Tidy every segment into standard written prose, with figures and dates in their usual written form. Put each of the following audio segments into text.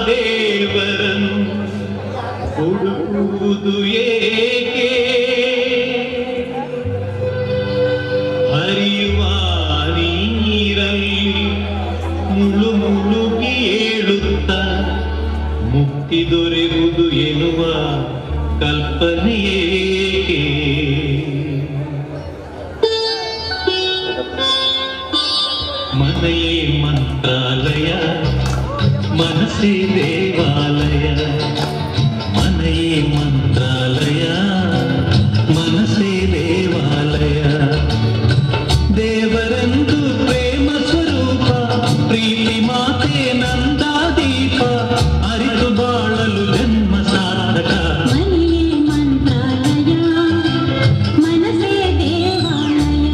ದೇವರನ್ನು ಹುಡುಕುವುದು ಏಕೆ ಹರಿಯುವ ನೀರಲ್ಲಿ ಮುಳುಗಿ ಏಳುತ್ತ ಮುಕ್ತಿ ದೊರೆಯುವುದು ಎನ್ನುವ ಕಲ್ಪನೆಯೇಕೆ ಮನೆಯೇ ಮಂತ್ರಾಲಯ ಮನಸ್ಸೇ ದೇವಾಲಯ ಮನೆಯೇ ಮಂತ್ರಾಲಯ ಮನಸ್ಸೇ ದೇವಾಲಯ ದೇವರೆಂದು ಪ್ರೇಮ ಸ್ವರೂಪ ಪ್ರೀತಿ ಮಾತೆ ನಂದಾದೀಪ ಅರಿತು ಬಾಳಲು ಜನ್ಮ ಸಾರ್ಥಕ ಮನೆಯೇ ಮಂತ್ರಾಲಯ ಮನಸ್ಸೇ ದೇವಾಲಯ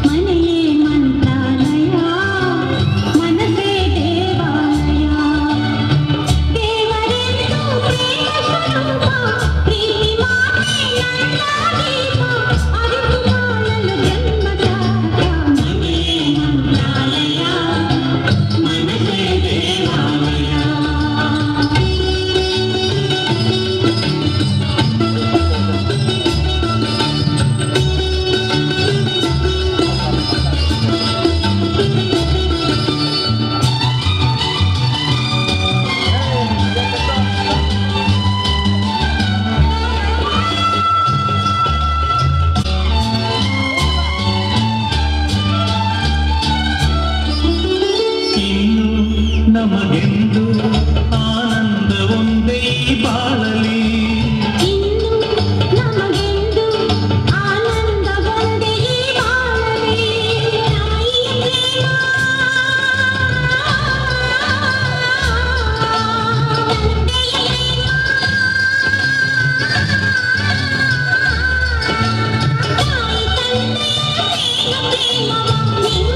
ಮನೆಯೇ ಮಂತ್ರಾಲಯ ಮನಸ್ಸೇ ದೇವಾಲಯ ದೇವರೆಂದು ಪ್ರೇಮ ಸ್ವರೂಪ ಪ್ರೀತಿ ಮಾತೆ ನಂದಾದೀಪ ಅರಿತು ಬಾಳಲು ಜನ್ಮ ಸಾರ್ಥಕ ಮನೆಯೇ ಮಂತ್ರಾಲಯ ಮನಸ್ಸೇ ದೇವಾಲಯ ಇನ್ನು ನಮಗೆಂದು ಆನಂದ ಒಂದೇ ಬಾಳಲಿ ಇನ್ನು ನಮಗೆಂದು ಆನಂದ ಒಂದೇ ಬಾಳಲಿ ತಾಯಿಯ ಪ್ರೇಮ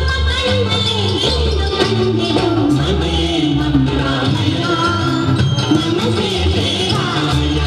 ತಂದೆಯ ಮನೆಯೇ ಮಂತ್ರಾಲಯ ಮನಸ್ಸೇ ದೇವಾಲಯ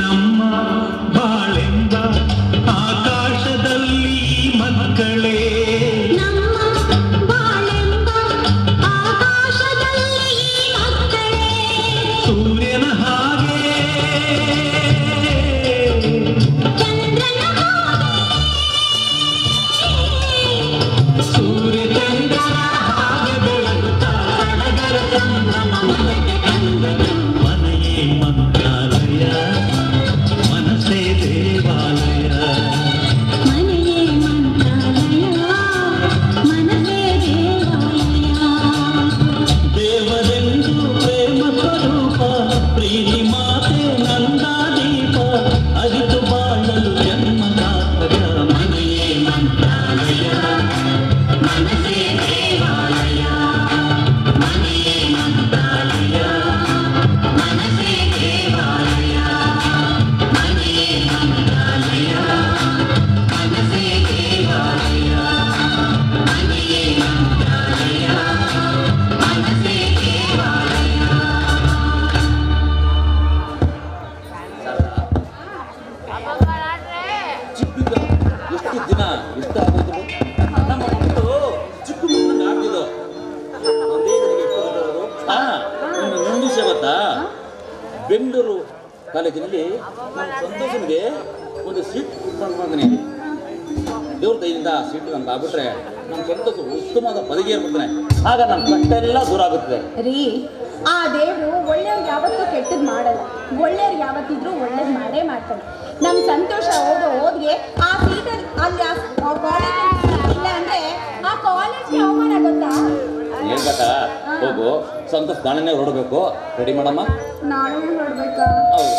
ನಮ್ಮ ಬಾಳೆಂಬ ಆಕಾಶದಲ್ಲಿ ಮಕ್ಕಳೇ ನಮ್ಮ ಬಾಳೆಂಬ ಆಕಾಶದಲ್ಲಿ ಮಕ್ಕಳೇ ಸೂರ್ಯನ ಹಾಗೆ ಚಂದ್ರನ ಸೂರ್ಯ ಚಂದ್ರನ ಹಾಗೆ ಬೆಳಗುತ್ತಾ ಸಡಗರ ಸಂಭ್ರಮ ಮನೆಗೆ ತಂದನು. ಮನೆಯೇ ಮಂತ್ರಾಲಯ ಮನಸ್ಸೇ ದೇವಾಲಯ ಮನೆಯೇ ಮಂತ್ರಾಲಯ ಮನಸ್ಸೇ ದೇವಾಲಯ ದೇವರೆಂದು ಪ್ರೇಮ ಸ್ವರೂಪ ಪ್ರೀತಿ ಮಾತೆ ನಂದಾದೀಪ ಅರಿತು ಬಾಳಲು ಜನ್ಮ ಸಾರ್ಥಕ ಮನೆಯೇ ಮಂತ್ರಾಲಯ ಮನಸ್ಸೇ ದೇವಾಲಯ ಮನೆಯೇ ಮಂತ್ರಾಲಯ ಮನಸ್ಸೇ ದೇವಾಲಯ ಮನೆಯೇ ಮಂತ್ರಾಲಯ ಮನಸ್ಸೇ ದೇವಾಲಯ ಮನೆಯೇ ಮಂತ್ರಾಲಯ ಮನಸ್ಸೇ ದೇವಾಲಯ ಚಿಕ್ಕ ಎಷ್ಟು ದಿನ ಇಷ್ಟ ಆಗೋದು ನಮ್ಮ ಮಕ್ಕಳು ಚಿಕ್ಕ ಮಕ್ಕಳನ್ನ ಆಡ್ತಿದ್ದು ಒಂದೇ ದಿನಕ್ಕೆ ಎಷ್ಟು ಬರೋದು ಒಂದು ವಿಷಯ ಗೊತ್ತಾ ಬೆಂಗಳೂರು ಕಾಲೇಜಿನಲ್ಲಿ ನಮ್ಮ ಸಂತೋಷನಿಗೆ ಒಂದು ಸೀಟ್ ಮಾಡ್ತೀನಿ ದೇವ್ರ ದಯದಿಂದ ಸೀಟ್ ನಮ್ಗೆ ಆಗ್ಬಿಟ್ರೆ ನಮ್ಮ ಸಂತೋಷ ಉತ್ತಮವಾದ ಪದವಿಗೆ ಏರ್ಬಿಡ್ತಾನೆ ಆಗ ನಮ್ಮ ಕಷ್ಟ ಎಲ್ಲ ದೂರ ಆಗುತ್ತದೆ ರೀ ಆ ದೇವರು ಒಳ್ಳೆಯವ್ರಿಗೆ ಯಾವತ್ತೂ ಕೆಟ್ಟದ್ದು ಮಾಡಲ್ಲ, ಒಳ್ಳೆಯವ್ರಿಗೆ ಯಾವತ್ತಿದ್ರೂ ಒಳ್ಳೇದು ಮಾಡೇ ಮಾಡ್ತಾನೆ. ನಮ್ಮ ಸಂತೋಷ ಓದ್ಗೆ ಆ ಸೀಟಲ್ಲಿ ಅಲ್ಲಿ ಆ ಕಾಲೇಜ್ ಇಲ್ಲ ಅಂದರೆ ಆ ಕಾಲೇಜ್ಗೆ ಅವಮಾನ ಗೊತ್ತಾ? ಏನ್ ಗೊತ್ತಾ, ಹೋಗು ಸಂತೋಷ್ ನಾಳೆನೇ ಹೊರಡಬೇಕು, ರೆಡಿ ಮಾಡಮ್ಮ. ನಾಳೆ ಹೊರಡ್ಬೇಕಾ? ಹೌದು.